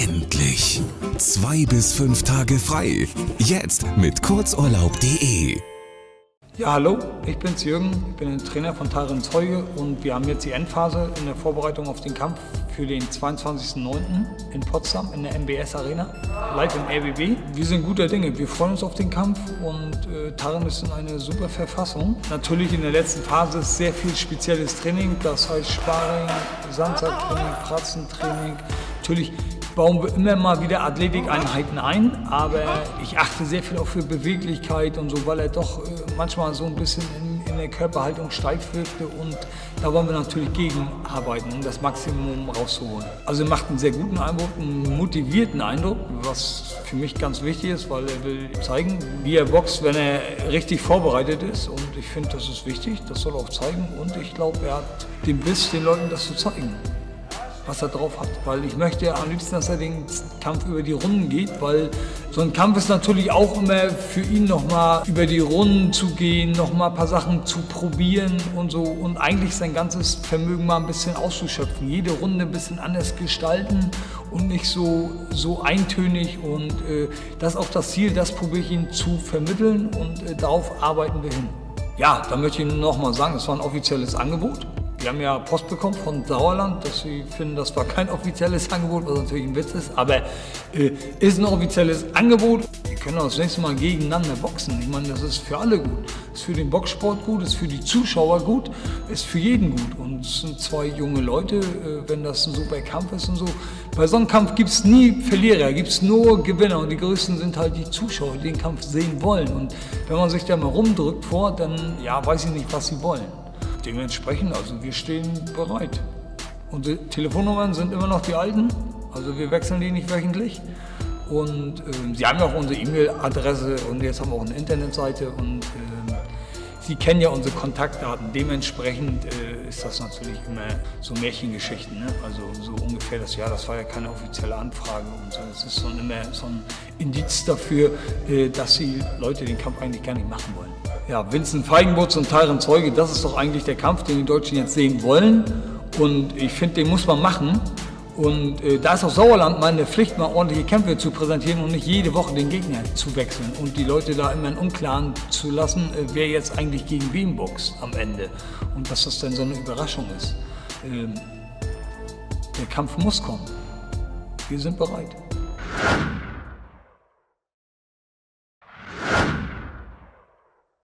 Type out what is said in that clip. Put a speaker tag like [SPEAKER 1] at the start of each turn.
[SPEAKER 1] Endlich! 2 bis 5 Tage frei. Jetzt mit kurzurlaub.de.
[SPEAKER 2] Ja, hallo, ich bin's Jürgen, ich bin der Trainer von Taren Zeuge und wir haben jetzt die Endphase in der Vorbereitung auf den Kampf für den 22.09. in Potsdam in der MBS Arena, live im RBB. Wir sind guter Dinge, wir freuen uns auf den Kampf und Taren ist in einer super Verfassung. Natürlich in der letzten Phase ist sehr viel spezielles Training, das heißt Sparring, Sandsacktraining, Pratzentraining. Natürlich bauen wir immer mal wieder Athletikeinheiten ein, aber ich achte sehr viel auch für Beweglichkeit und so, weil er doch manchmal so ein bisschen in der Körperhaltung steif wirkte und da wollen wir natürlich gegenarbeiten, um das Maximum rauszuholen. Also er macht einen sehr guten Eindruck, einen motivierten Eindruck, was für mich ganz wichtig ist, weil er will zeigen, wie er boxt, wenn er richtig vorbereitet ist und ich finde, das ist wichtig, das soll er auch zeigen und ich glaube, er hat den Biss, den Leuten das zu zeigen, was er drauf hat, weil ich möchte am liebsten, dass er den Kampf über die Runden geht, weil so ein Kampf ist natürlich auch immer für ihn nochmal über die Runden zu gehen, nochmal ein paar Sachen zu probieren und so und eigentlich sein ganzes Vermögen mal ein bisschen auszuschöpfen, jede Runde ein bisschen anders gestalten und nicht so eintönig und das ist auch das Ziel, das probiere ich ihm zu vermitteln und darauf arbeiten wir hin. Ja, da möchte ich nochmal sagen, das war ein offizielles Angebot. Wir haben ja Post bekommen von Sauerland, dass sie finden, das war kein offizielles Angebot, was natürlich ein Witz ist, aber ist ein offizielles Angebot. Wir können auch das nächste Mal gegeneinander boxen. Ich meine, das ist für alle gut. Ist für den Boxsport gut, ist für die Zuschauer gut, ist für jeden gut. Und es sind zwei junge Leute, wenn das ein super Kampf ist und so. Bei so einem Kampf gibt es nie Verlierer, gibt es nur Gewinner und die Größten sind halt die Zuschauer, die den Kampf sehen wollen. Und wenn man sich da mal rumdrückt vor, dann ja, weiß ich nicht, was sie wollen. Dementsprechend, also wir stehen bereit. Unsere Telefonnummern sind immer noch die alten, also wir wechseln die nicht wöchentlich. Und Sie haben ja auch unsere E-Mail-Adresse und jetzt haben wir auch eine Internetseite und Sie kennen ja unsere Kontaktdaten. Dementsprechend ist das natürlich immer so Märchengeschichten, ne? Also so ungefähr das Jahr, das war ja keine offizielle Anfrage und so. Das ist immer so ein Indiz dafür, dass die Leute den Kampf eigentlich gar nicht machen wollen. Ja, Vincent Feigenbutz und Taren Zeuge, das ist doch eigentlich der Kampf, den die Deutschen jetzt sehen wollen. Und ich finde, den muss man machen. Und da ist auch Sauerland meine Pflicht, mal ordentliche Kämpfe zu präsentieren und nicht jede Woche den Gegner zu wechseln und die Leute da immer im Unklaren zu lassen, wer jetzt eigentlich gegen wen boxt am Ende. Und dass das dann so eine Überraschung ist. Der Kampf muss kommen. Wir sind bereit.